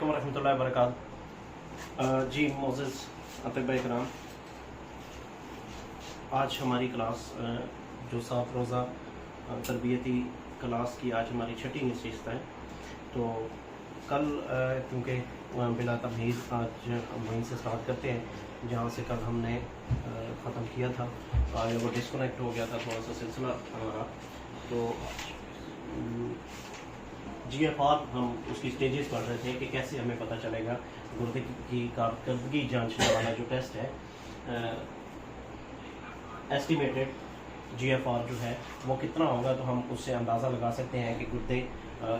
वरहमतुल्लाहि वबरकातुहू। जी मोज़ेज़ अतबा इकराम, आज हमारी क्लास जो 7 रोज़ा तरबियती क्लास की आज हमारी छठी नशिस्त है। तो कल क्योंकि बिला तमहीज़ आज हम वहीं से स्टार्ट करते हैं जहाँ से कल हमने ख़त्म किया था। आज वो डिस्कनेक्ट हो गया था थोड़ा सा सिलसिला हमारा। तो GFR हम उसकी स्टेजेस पढ़ रहे थे कि कैसे हमें पता चलेगा गुर्दे की कारकर्दगी जांचने वाला जो टेस्ट है एस्टिमेटेड GFR जो है वो कितना होगा, तो हम उससे अंदाज़ा लगा सकते हैं कि गुर्दे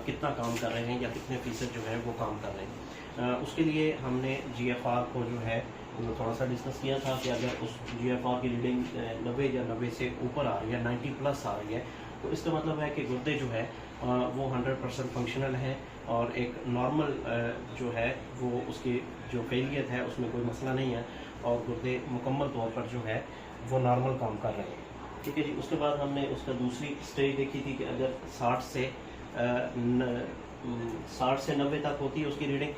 कितना काम कर रहे हैं या कितने फ़ीसद जो है वो काम कर रहे हैं। उसके लिए हमने GFR को जो है वो थोड़ा सा डिस्कस किया था कि अगर उस GFR की रीडिंग 90 या 90 से ऊपर आ रही है, 90 प्लस आ रही है, तो इसका मतलब है कि गुर्दे जो है वो 100% फंक्शनल है और एक नॉर्मल जो है वो उसकी जो फेलियत है उसमें कोई मसला नहीं है और गुर्दे मुकम्मल तौर पर जो है वो नॉर्मल काम कर रहे हैं। ठीक है जी। उसके बाद हमने उसका दूसरी स्टेज देखी थी कि अगर 60 से 90 तक होती है उसकी रीडिंग,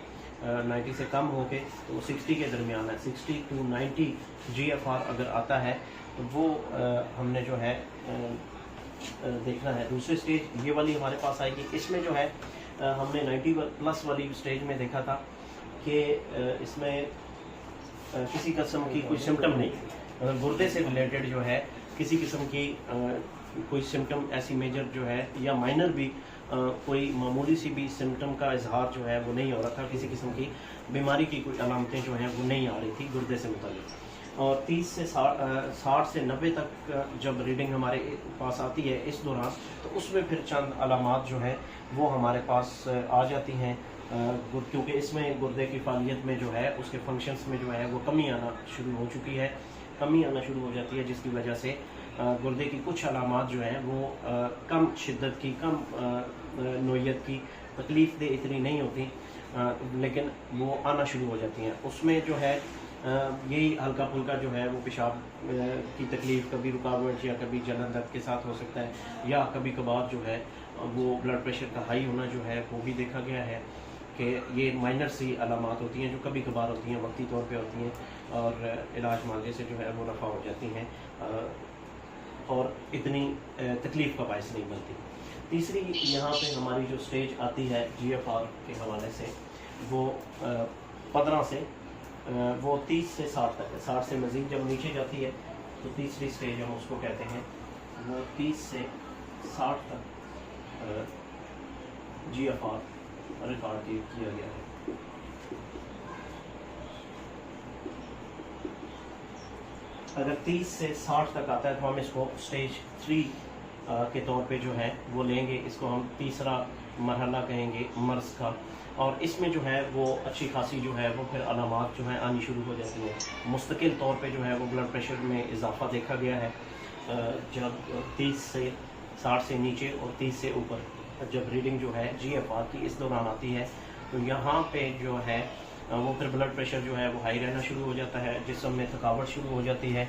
90 से कम हो के तो 60 के दरमियान है, 60 to 90 GFR अगर आता है तो वो हमने जो है देखना है। दूसरी स्टेज ये वाली हमारे पास आएगी। इसमें जो है हमने 90 प्लस वाली स्टेज में देखा था कि इसमें किसी किस्म की कोई सिम्टम नहीं, मतलब गुर्दे से रिलेटेड जो है किसी किस्म की कोई सिम्टम ऐसी मेजर जो है या माइनर भी कोई मामूली सी भी सिम्टम का इजहार जो है वो नहीं हो रहा था। किसी किस्म की बीमारी की कोई अलामतें जो हैं वो नहीं आ रही थी गुर्दे से मुताल्लिक। और 30 से 60 से 90 तक जब रीडिंग हमारे पास आती है इस दौरान, तो उसमें फिर चंद अलामात जो हैं वो हमारे पास आ जाती हैं, क्योंकि इसमें गुर्दे की फालियत में जो है उसके फंक्शंस में जो है वो कमी आना शुरू हो चुकी है, कमी आना शुरू हो जाती है, जिसकी वजह से गुर्दे की कुछ अलामात जो हैं वो कम शिद्दत की, कम नोयत की, तकलीफ़ दे इतनी नहीं होती, लेकिन वो आना शुरू हो जाती हैं। उसमें जो है यही हल्का फुल्का जो है वो पेशाब की तकलीफ़, कभी रुकावट या कभी जलन दर्द के साथ हो सकता है, या कभी कभार जो है वो ब्लड प्रेशर का हाई होना जो है वो भी देखा गया है कि ये माइनर सी अलामात होती हैं जो कभी कभार होती हैं, वक्ती तौर पे होती हैं और इलाज मांगने से जो है वो रफ़ा हो जाती हैं और इतनी तकलीफ़ का बायस नहीं बनती। तीसरी यहाँ पे हमारी जो स्टेज आती है GFR के हवाले से वो 15 से वो 30 से 60 तक है। 60 से मज़ीद जब नीचे जाती है तो तीसरी स्टेज हम उसको कहते हैं, वो 30 से 60 तक GFR रिकॉर्ड किया गया है। अगर 30 से 60 तक आता है तो हम इसको स्टेज 3 के तौर पे जो है वो लेंगे। इसको हम तीसरा मरहला कहेंगे मर्ज़ का, और इसमें जो है वो अच्छी खासी जो है वो फिर अलामात जो है आनी शुरू हो जाती हैं। मुस्तकिल तौर पे जो है वो ब्लड प्रेशर में इजाफा देखा गया है जब 30 से 60 से नीचे और 30 से ऊपर जब रीडिंग जो है GFR की इस दौरान आती है, तो यहाँ पे जो है वो फिर ब्लड प्रेशर जो है वो हाई रहना शुरू हो जाता है, जिस्म में थकावट शुरू हो जाती है,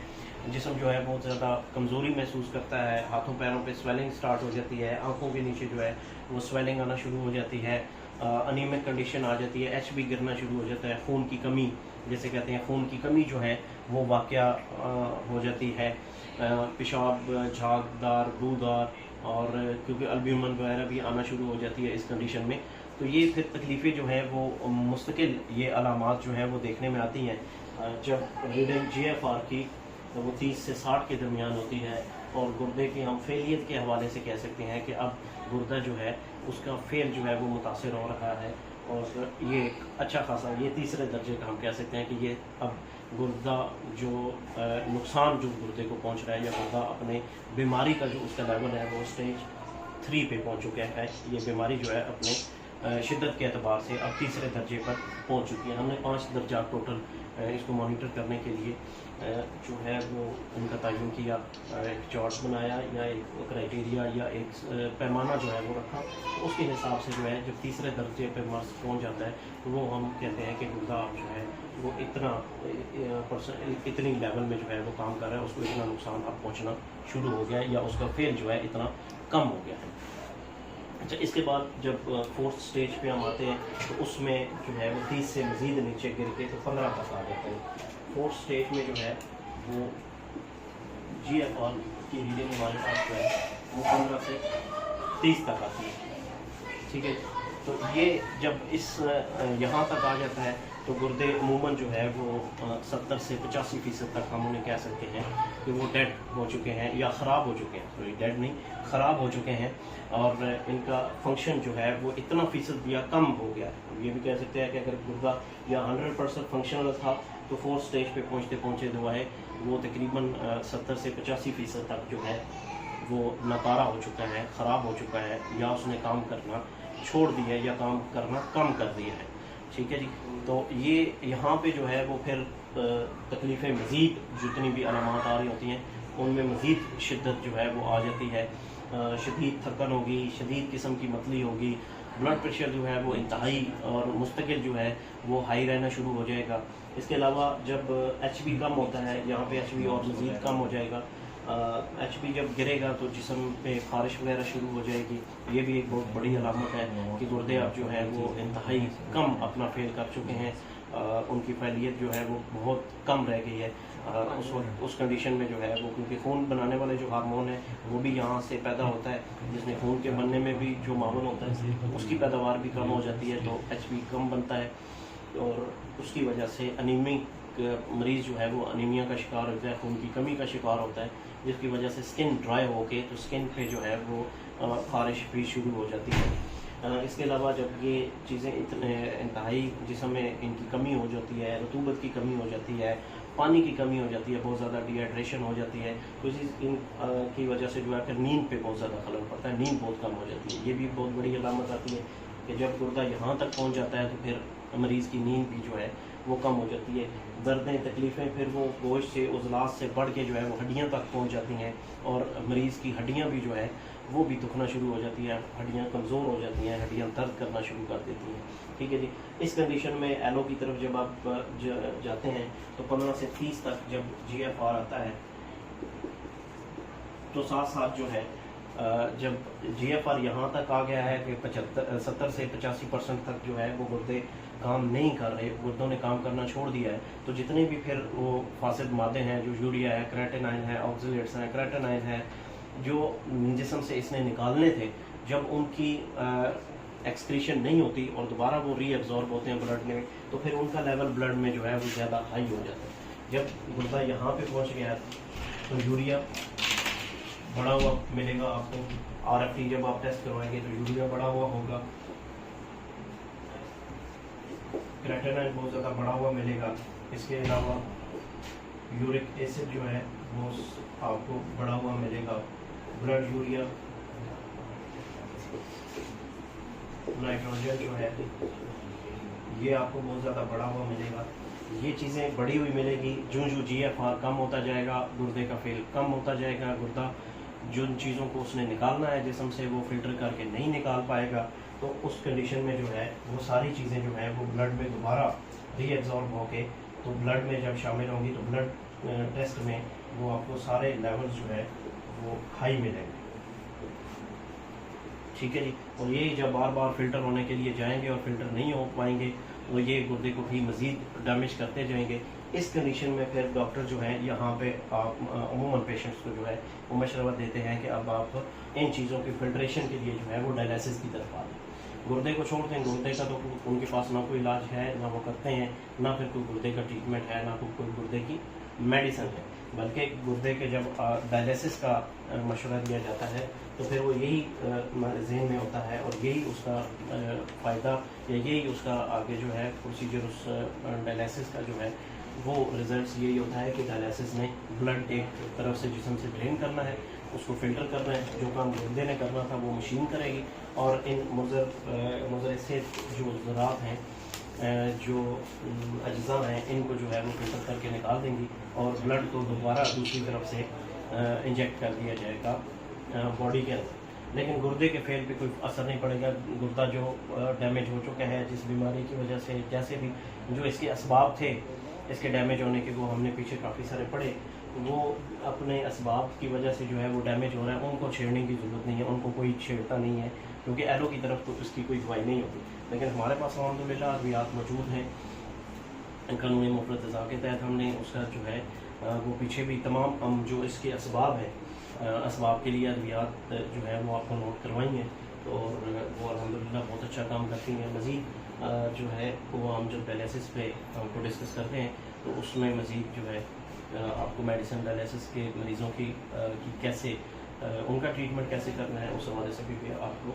जिस्म जो है बहुत ज़्यादा कमज़ोरी महसूस करता है, हाथों पैरों पे स्वेलिंग स्टार्ट हो जाती है, आंखों के नीचे जो है वो स्वेलिंग आना शुरू हो जाती है, अनीमिक कंडीशन आ जाती है, HB गिरना शुरू हो जाता है, खून की कमी जैसे कहते हैं, खून की कमी जो है वो वाक़या हो जाती है, पेशाब झागदार बूदार, और क्योंकि अल्ब्यूमिन वगैरह भी आना शुरू हो जाती है इस कंडीशन में, तो ये फिर तकलीफ़ें जो हैं वो मुस्तकिल ये अलामात जो हैं वो देखने में आती हैं जब रीडिंग GFR की तो वो 30 से 60 के दरमियान होती है। और गुर्दे की हम फेलियत के हवाले से कह सकते हैं कि अब गुर्दा जो है उसका फेल जो है वो मुतासर हो रहा है, और ये एक अच्छा खासा ये तीसरे दर्जे का हम कह सकते हैं कि ये अब गुर्दा जो नुकसान जो गुर्दे को पहुंच रहा है, या गुर्दा अपने बीमारी का जो उसका लेवल है वो स्टेज 3 पे पहुंच चुका है। ये बीमारी जो है अपने शिद्दत के अतबार से अब तीसरे दर्जे पर पहुंच चुकी है। हमने 5 दर्जा टोटल इसको मॉनिटर करने के लिए जो है वो उनका तयन किया, एक चार्ट बनाया या एक क्राइटेरिया या एक पैमाना जो है वो रखा, तो उसके हिसाब से जो है जब तीसरे दर्जे पर मर्ज पहुंच जाता है तो वो हम कहते हैं कि गुर्दा जो है वो इतना इतनी लेवल में जो है वो काम कर रहा है, उसको इतना नुकसान अब पहुँचना शुरू हो गया है या उसका फेल जो है इतना कम हो गया है। अच्छा, इसके बाद जब फोर्थ स्टेज पे हम आते हैं तो उसमें जो है वो 30 से मज़ीद नीचे गिर के तो 15 तक आ जाते हैं। फोर्थ स्टेज में जो है वो GFR की रीडिंग हमारे पास जो है वो 15 से 30 तक आती है। ठीक है, तो ये जब इस यहाँ तक आ जाता है तो गुर्दे अमूमन जो है वो 70 से 85% तक हम उन्हें कह सकते हैं कि वो डेड हो चुके हैं या ख़राब हो चुके हैं। सॉरी, डेड नहीं, ख़राब हो चुके हैं और इनका फंक्शन जो है वो इतना फ़ीसद या कम हो गया है। ये भी कह सकते हैं कि अगर गुर्दा या 100% फंक्शनल था तो फोर्थ स्टेज पे पहुँचते पहुँचे जो है वो तकरीबन 70 से 85% तक जो है वो नकारा हो चुका है, ख़राब हो चुका है, या उसने काम करना छोड़ दिया है या काम करना कम कर दिया है। ठीक है जी, तो ये यहाँ पे जो है वो फिर तकलीफ़ें मज़ीद जितनी भी अलामात आ रही होती हैं उनमें मज़ीद शिद्दत जो है वो आ जाती है। शदीद थकन होगी, शदीद किस्म की मतली होगी, ब्लड प्रेशर जो है वो इंतहाई और मुस्तकिल जो है वो हाई रहना शुरू हो जाएगा। इसके अलावा जब HB कम होता है, यहाँ पे HB और मज़ीद कम हो जाएगा। HB जब गिरेगा तो जिस्म पे खारिश वगैरह शुरू हो जाएगी। ये भी एक बहुत बड़ी अलामत है कि गुर्दे अब जो है वो इंतहाई कम अपना फेल कर चुके हैं। उनकी फैलियत जो है वो बहुत कम रह गई है। उस वक्त उस कंडीशन में जो है वो, क्योंकि खून बनाने वाले जो हार्मोन है वो भी यहाँ से पैदा होता है, जिसमें खून के बनने में भी जो मामूल होता है उसकी पैदावार भी कम हो जाती है, तो HB कम बनता है और उसकी वजह से अनीमिक मरीज़ जो है वो अनीमिया का शिकार होता है, खून की कमी का शिकार होता है, जिसकी वजह से स्किन ड्राई होके तो स्किन पे जो है वो खारिश भी शुरू हो जाती है। इसके अलावा जब ये चीज़ें इतने इंतहाई जिस्म में इनकी कमी हो जाती है, रतूबत की कमी हो जाती है, पानी की कमी हो जाती है, बहुत ज़्यादा डिहाइड्रेशन हो जाती है, तो इन की वजह से जो है फिर नींद पे बहुत ज़्यादा खलल पड़ता है, नींद बहुत कम हो जाती है। ये भी बहुत बड़ी अलामत आती है कि जब गुर्दा यहाँ तक पहुँच जाता है तो फिर मरीज़ की नींद भी जो है वो कम हो जाती है। दर्दें तकलीफ़ें फिर वो गोश्त से उजलात से बढ़ के जो है वो हड्डियाँ तक पहुँच जाती हैं और मरीज़ की हड्डियाँ भी जो है वो भी दुखना शुरू हो जाती हैं, हड्डियाँ कमज़ोर हो जाती हैं, हड्डियाँ दर्द करना शुरू कर देती हैं। ठीक है जी, इस कंडीशन में एलो की तरफ जब आप जाते हैं तो 15 से 30 तक जब GFR आता है तो साथ साथ जो है जब GFR यहाँ तक आ गया है कि 70 से 85% तक जो है वो गुर्दे काम नहीं कर रहे, गुर्दों ने काम करना छोड़ दिया है, तो जितने भी फिर वो फासिद मादे हैं, जो यूरिया है, क्रेटिनाइन है, ऑक्सीलेट्स हैं, क्रेटिनाइन है, जो जिस्म से इसने निकालने थे, जब उनकी एक्सक्रीशन नहीं होती और दोबारा वो रीअब्जॉर्ब होते हैं ब्लड में, तो फिर उनका लेवल ब्लड में जो है वो ज़्यादा हाई हो जाता है। जब गुर्दा यहाँ पे पहुँच गया तो यूरिया बढ़ा हुआ मिलेगा आपको। RFT जब आप टेस्ट करवाएंगे तो यूरिया बढ़ा हुआ होगा, क्रेटिनाइन बहुत ज़्यादा बढ़ा हुआ मिलेगा। इसके अलावा यूरिक एसिड जो है वो आपको बढ़ा हुआ मिलेगा। ब्लड यूरिया, नाइट्रोजन जो है ये आपको बहुत ज़्यादा बढ़ा हुआ मिलेगा। ये चीज़ें बढ़ी हुई मिलेगी। जो GFR कम होता जाएगा, गुर्दे का फेल कम होता जाएगा, गुर्दा जिन चीज़ों को उसने निकालना है जिस्म से वो फिल्टर करके नहीं निकाल पाएगा, तो उस कंडीशन में जो है वो सारी चीज़ें जो है वो ब्लड में दोबारा रीएब्जॉर्ब होके तो ब्लड में जब शामिल होंगी तो ब्लड टेस्ट में वो आपको सारे लेवल्स जो है वो हाई मिलेंगे। ठीक है जी, और ये जब बार बार फ़िल्टर होने के लिए जाएंगे और फिल्टर नहीं हो पाएंगे तो ये गुर्दे को भी मज़ीद डैमेज करते जाएंगे। इस कंडीशन में फिर डॉक्टर जो है यहाँ पे आप अमूमन पेशेंट्स को जो है वो मशवरा देते हैं कि अब आप इन चीज़ों की फिल्ट्रेशन के लिए जो है वो डायलिसिस की तरफ आ जाए। गुर्दे को छोड़ दें, गुर्दे का तो उनके पास ना कोई इलाज है, ना वो करते हैं, ना फिर कोई गुर्दे का ट्रीटमेंट है, ना कोई गुर्दे की मेडिसिन है, बल्कि गुर्दे के जब डायलिसिस का मशवरा दिया जाता है तो फिर वो यही जहन में होता है और यही उसका फ़ायदा या यही उसका आगे जो है प्रोसीजर उस डायलिसिस का जो है वो रिज़ल्ट यही होता है कि डायलिसिस में ब्लड एक तरफ से जिस्म से ड्रेन करना है, उसको फ़िल्टर करना है। जो काम गुर्दे ने करना था वो मशीन करेगी और इन मुज़र से जो ज़रात हैं, जो अज्जा हैं, इनको जो है वो फिल्टर करके निकाल देंगी और ब्लड को दोबारा दूसरी तरफ से इंजेक्ट कर दिया जाएगा बॉडी के अंदर। लेकिन गुर्दे के फेल पे कोई असर नहीं पड़ेगा। गुर्दा जो डैमेज हो चुका है जिस बीमारी की वजह से, जैसे भी जो इसके असबाब थे इसके डैमेज होने के, वो हमने पीछे काफ़ी सारे पढ़े, वो अपने असबाब की वजह से जो है वो डैमेज हो रहा है, उनको छेड़ने की ज़रूरत नहीं है, उनको कोई छेड़ता नहीं है। क्योंकि एलो की तरफ तो इसकी कोई दवाई नहीं होती। लेकिन हमारे पास अल्हम्दुलिल्लाह अद्वियात मौजूद हैं। कानूनी मुफरत के तहत हमने उसका जो है वो पीछे भी तमाम जो इसके असबाब हैं, असबाब के लिए अद्वियात जो है वो आपको नोट करवाई हैं, तो वो अल्हम्दुलिल्लाह बहुत अच्छा काम करती हैं। मज़ीद जो है वो हम जब डायलिसिस पे हमको डिस्कस करते हैं तो उसमें मज़ीद जो है आपको मेडिसिन डायलिसिस के मरीज़ों की कैसे उनका ट्रीटमेंट कैसे करना है उस हवाले से भी आपको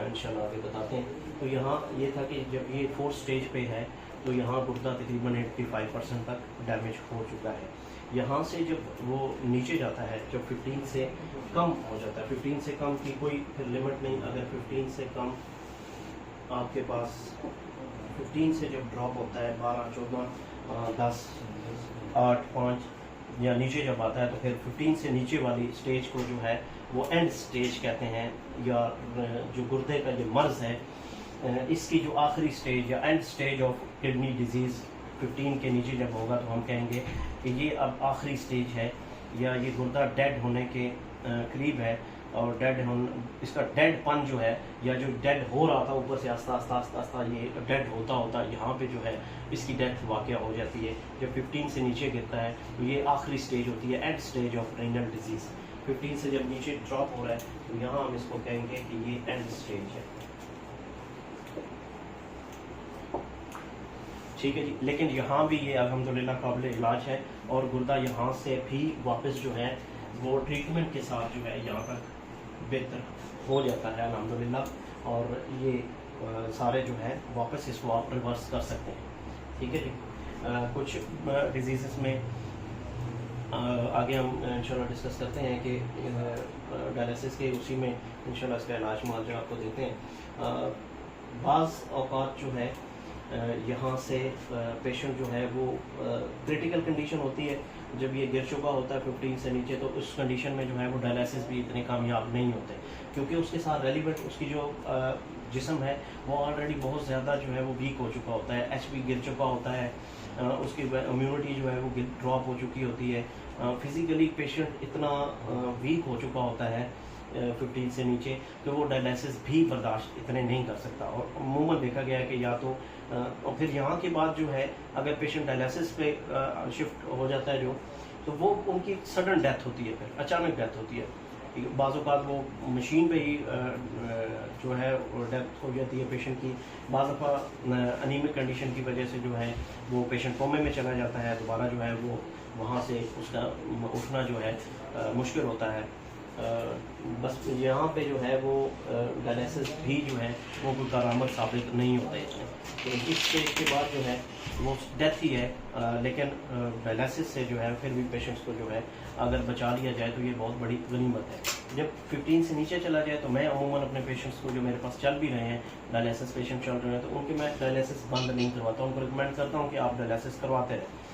इंशाल्लाह आगे बताते हैं। तो यहाँ ये था कि जब ये 4th स्टेज पे है तो यहाँ गुर्दा तकरीबन 85% तक डैमेज हो चुका है। यहाँ से जब वो नीचे जाता है, जब 15 से कम हो जाता है, 15 से कम की कोई फिर लिमिट नहीं, अगर 15 से कम आपके पास 15 से जब ड्रॉप होता है 12, 14, 10, 8, 5 या नीचे जब आता है तो फिर 15 से नीचे वाली स्टेज को जो है वो एंड स्टेज कहते हैं, या जो गुर्दे का जो मर्ज़ है इसकी जो आखिरी स्टेज या and stage of kidney disease 15 के नीचे जब होगा तो हम कहेंगे कि ये अब आखिरी स्टेज है, या ये गुर्दा डेड होने के करीब है। और इसका डेडपन जो है, या जो डेड हो रहा था ऊपर से आस्ता आस्ता आस्ता आस्ता ये डेड होता होता यहाँ पे जो है इसकी डेथ वाक़या हो जाती है। जब 15 से नीचे गिरता है तो ये आखिरी स्टेज होती है, and stage of renal disease. 15 से जब नीचे ड्रॉप हो रहा है तो यहाँ हम इसको कहेंगे कि ये एंड स्टेज है, ठीक है जी। लेकिन यहाँ भी ये अल्हम्दुलिल्लाह काबिल इलाज है, और गुर्दा यहाँ से भी वापस जो है वो ट्रीटमेंट के साथ जो है यहाँ तक बेहतर हो जाता है अल्हम्दुलिल्लाह, और ये सारे जो है वापस इसको आप रिवर्स कर सकते हैं, ठीक है जी। कुछ डिजीज़ में आगे हम इंशाल्लाह डिस्कस करते हैं कि डायलिसिस के उसी में इंशाल्लाह इसका इलाज मुआवजा आपको देते हैं। बाज़ औक़ात जो है यहाँ से पेशेंट जो है वो क्रिटिकल कंडीशन होती है, जब ये गिर चुका होता है 15 से नीचे, तो उस कंडीशन में जो है वो डायलिसिस भी इतने कामयाब नहीं होते, क्योंकि उसके साथ रेलिवेंट उसकी जो जिस्म है वो ऑलरेडी बहुत ज़्यादा जो है वो वीक हो चुका होता है, एचपी गिर चुका होता है, उसकी इम्यूनिटी जो है वो ड्रॉप हो चुकी होती है, फिज़िकली पेशेंट इतना वीक हो चुका होता है 15 से नीचे कि वो डायलिसिस भी बर्दाश्त इतने नहीं कर सकता। और अमूमन देखा गया है कि या तो और फिर यहाँ के बाद जो है अगर पेशेंट डायलिसिस पे शिफ्ट हो जाता है जो, तो वो उनकी सडन डेथ होती है, फिर अचानक डेथ होती है। बाज़ औक़ात वो मशीन पे ही जो है डेथ हो जाती है पेशेंट की। बाज़ दफ़ा अनीमिक कंडीशन की वजह से जो है वो पेशेंट कोमे में चला जाता है, दोबारा जो है वो वहाँ से उसका उठना जो है मुश्किल होता है। बस यहाँ पे जो है वो डायलिसिस भी जो है वो कोई कारामद साबित नहीं होता है इसमें, तो इस स्टेज के बाद जो है वो डेथ ही है। लेकिन डायलिसिस से जो है फिर भी पेशेंट्स को जो है अगर बचा लिया जाए तो ये बहुत बड़ी गनीमत है। जब 15 से नीचे चला जाए तो मैं अमूमन अपने पेशेंट्स को जो मेरे पास चल भी रहे हैं, डायलिसिस पेशेंट चल रहे हैं, तो उनके मैं डायलिसिस बंद नहीं करवाता, उनको रिकमेंड करता हूँ कि आप डायलिसिस करवाते रहें।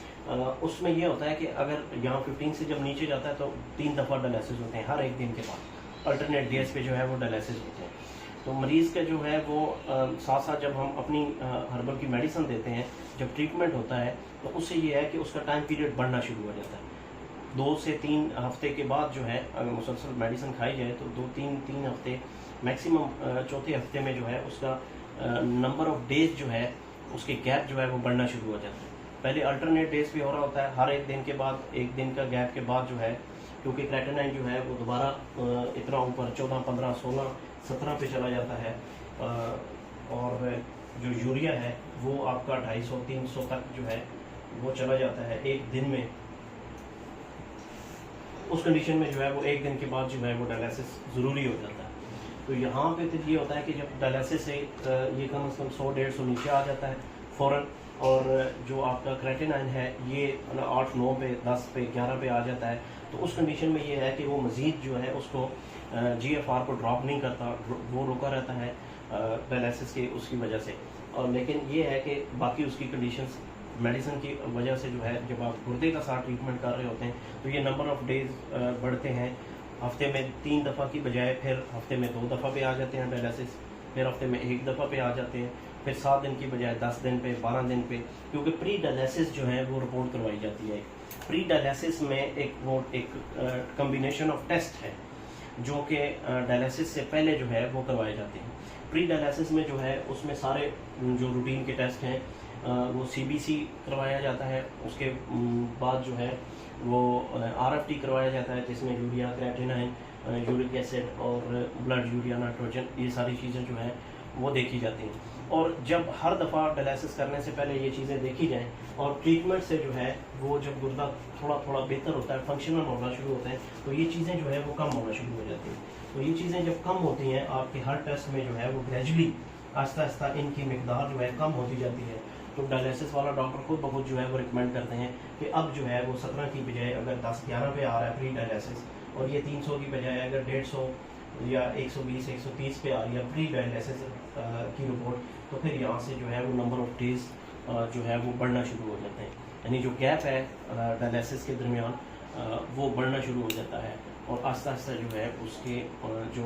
उसमें ये होता है कि अगर यहाँ 15 से जब नीचे जाता है तो 3 दफ़ा डायलिसिस होते हैं हर एक दिन के बाद, अल्टरनेट डेज पे जो है वो डायलिसिस होते हैं। तो मरीज़ का जो है वो साथ साथ जब हम अपनी हर्बल की मेडिसिन देते हैं, जब ट्रीटमेंट होता है तो उससे ये है कि उसका टाइम पीरियड बढ़ना शुरू हो जाता है। 2 से 3 हफ्ते के बाद जो है अगर मुसलसल मेडिसिन खाई जाए तो 2-3 हफ्ते मैक्सिमम, चौथे हफ्ते में जो है उसका नंबर ऑफ़ डेज जो है उसके गैप जो है वो बढ़ना शुरू हो जाता है। पहले अल्टरनेट डेज पे हो रहा होता है, हर एक दिन के बाद, एक दिन का गैप के बाद जो है, क्योंकि क्रेटिनाइन जो है वो दोबारा इतना ऊपर 14, 15, 16, 17 पे चला जाता है, और जो यूरिया है वो आपका 250-300 तक जो है वो चला जाता है एक दिन में। उस कंडीशन में जो है वो एक दिन के बाद जो है वो डायलिसिस ज़रूरी हो जाता है। तो यहाँ पे तो ये होता है कि जब डायलिसिस से ये कम से कम 100-150 नीचे आ जाता है फ़ौरन, और जो आपका क्रेटिनाइन है ये 8, 9 पे, 10 पे, 11 पे आ जाता है, तो उस कंडीशन में ये है कि वो मज़ीद जो है उसको GFR को ड्रॉप नहीं करता, वो रुका रहता है डायलिसिस की उसकी वजह से। और लेकिन ये है कि बाकी उसकी कंडीशंस मेडिसिन की वजह से जो है, जब आप गुर्दे का साथ ट्रीटमेंट कर रहे होते हैं तो ये नंबर ऑफ़ डेज बढ़ते हैं। हफ्ते में 3 दफ़ा की बजाय फिर हफ्ते में 2 दफ़ा पे आ जाते हैं डायलिसिस, फिर हफ्ते में 1 दफ़ा पे आ जाते हैं, फिर 7 दिन की बजाय 10 दिन पे, 12 दिन पे, क्योंकि प्री डायलिसिस जो है वो रिपोर्ट करवाई जाती है। प्री डायलिसिस में एक कम्बिनेशन ऑफ टेस्ट है, जो कि डायलिसिस से पहले जो है वो करवाए जाते हैं। प्री डायलिसिस में जो है उसमें सारे जो रूटीन के टेस्ट हैं वो CBC करवाया जाता है। उसके बाद जो है वो RFT करवाया जाता है, जिसमें यूरिया, क्रेटिनाइन, यूरिक एसिड और ब्लड यूरिया नाइट्रोजन, ये सारी चीज़ें जो हैं वो देखी जाती हैं। और जब हर दफ़ा डायलिसिस करने से पहले ये चीज़ें देखी जाएं और ट्रीटमेंट से जो है वो जब गुर्दा थोड़ा थोड़ा बेहतर होता है, फंक्शनल होना शुरू होता है, तो ये चीज़ें जो है वो कम होना शुरू हो जाती हैं। तो ये चीज़ें जब कम होती हैं आपके हर टेस्ट में जो है वो ग्रेजुअली आहिस्ता आहिस्ता इनकी मिकदार जो है कम होती जाती है। तो डायलिसिस वाला डॉक्टर खुद बहुत जो है वो रिकमेंड करते हैं कि अब जो है वो 17 की बजाय अगर 10-11 पे आ रहा है प्री डायलिसिस, और ये 300 की बजाय अगर 150 या 120-130 पे आ रही है प्री डायलिसिस की रिपोर्ट, तो फिर यहाँ से जो है वो नंबर ऑफ डेज जो है वो बढ़ना शुरू हो जाते हैं। यानी जो गैप है डायलिसिस के दरमियान वो बढ़ना शुरू हो जाता है, और आहिस्ता आहिस्ता जो है उसके जो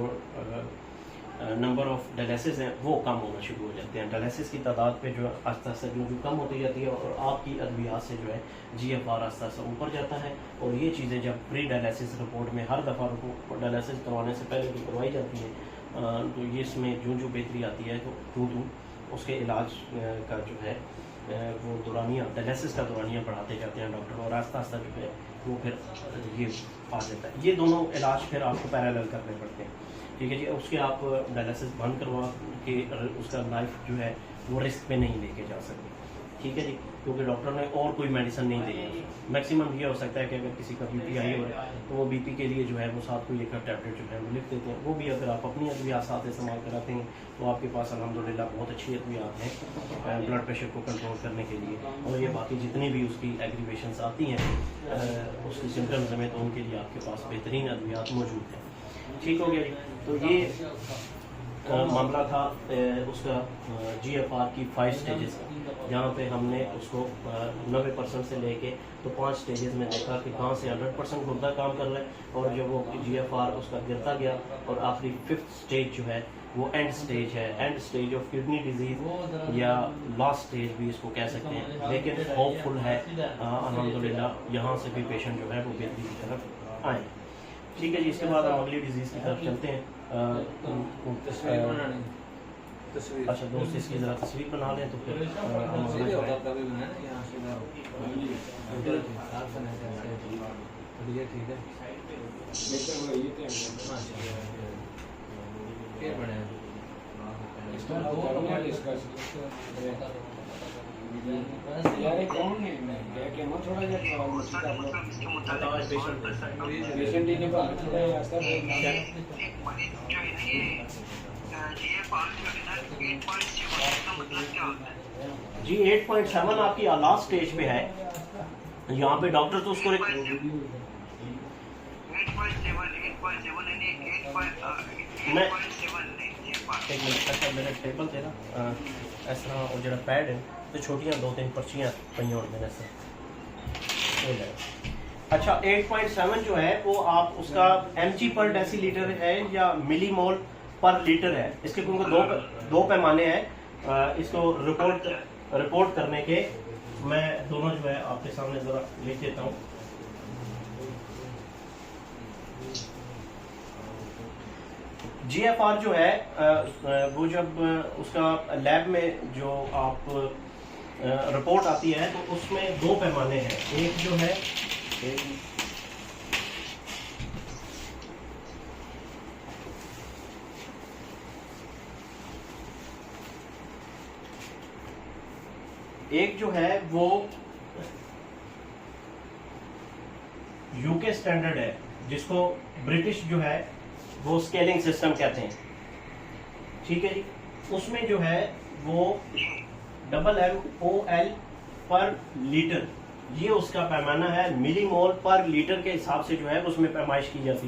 नंबर ऑफ डायलिसिस हैं वो कम होना शुरू हो जाते हैं। डायलिसिस की तादाद पे जो आहिस्ता आहिस्ता जो कम होती जाती है, और आपकी अद्वियात से जो है GFR आहिस्ता आहिस्ता ऊपर जाता है। और ये चीज़ें जब प्री डायलिसिस रिपोर्ट में हर दफ़ा डायलिसिस करवाने से पहले जो करवाई जाती है, तो ये इसमें जो बेहतरी आती है तो उसके इलाज का जो है वो दौरानिया, डायलिसिस का दौरानिया बढ़ाते जाते हैं डॉक्टर, और आहिस्ता आहिस्ता जो है वो फिर ये आ जाता है। ये दोनों इलाज फिर आपको पैरेलल करने पड़ते हैं, ठीक है जी। उसके आप डायलिसिस बंद करवा के उसका लाइफ जो है वो रिस्क पे नहीं लेके जा सकते, ठीक है जी, क्योंकि डॉक्टर ने और कोई मेडिसिन नहीं दी है। मैक्सिमम ये हो सकता है कि अगर किसी का BP हाई हो रहा है तो वो BP के लिए जो है वो साथ कोई एक टैबलेट जो है वो लिख देते हैं। वो भी अगर आप अपनी अद्वियात साथ इस्तेमाल कराते हैं तो आपके पास अल्हम्दुलिल्लाह बहुत अच्छी अद्वियात हैं ब्लड प्रेशर को कंट्रोल करने के लिए, और ये बाकी जितनी भी उसकी एग्रीवेशंस आती हैं उसकी सिम्टम्स में, तो उनके लिए आपके पास बेहतरीन अद्वियात मौजूद हैं। ठीक हो गया जी। तो ये मामला था उसका GFR की 5 स्टेजेस का, जहाँ पे हमने उसको 90% से लेके तो 5 स्टेजेस में देखा कि कहाँ से 100% गुर्दा काम कर रहा है, और जब वो GFR उसका गिरता गया, और आखिरी 5th स्टेज जो है वो एंड स्टेज है, and stage of kidney disease या लास्ट स्टेज भी इसको कह सकते हैं, लेकिन होपफुल है अल्हम्दुलिल्लाह यहाँ से भी पेशेंट जो है वो बेहतरी की तरफ आए। ठीक है जी। इसके बाद हम अगली डिजीज़ की तरफ चलते हैं। अच्छा दोस्त, इसकी ज़रा तस्वीर बना लें तो फिर हम यार कौन है मैं क्या मैं थोड़ा पेशेंट ही नहीं पा थोड़ा रास्ता जी 8.7 आपकी लास्ट स्टेज पे है। यहाँ पे डॉक्टर तो उसको मेरा टेबल थे ना इस तरह, और जो पैड है तो छोटियाँ 2-3 पर्चियाँ पई होने में से। अच्छा 8.7 जो है वो आप उसका mg पर डेसीलीटर है या मिलीमोल पर लीटर है, इसके क्योंकि दो पैमाने हैं इसको रिपोर्ट करने के। मैं दोनों जो है आपके सामने ज़रा लिख देता हूँ। GFR जो है वो जब उसका लैब में जो आप रिपोर्ट आती है तो उसमें 2 पैमाने हैं। एक जो है वो UK स्टैंडर्ड है, जिसको ब्रिटिश जो है वो स्केलिंग सिस्टम कहते हैं, ठीक है जी। उसमें जो है वो MMOL पर लीटर, ये उसका पैमाना है। मिलीमोल पर लीटर के हिसाब से जो है उसमें पैमाइश की जाती है।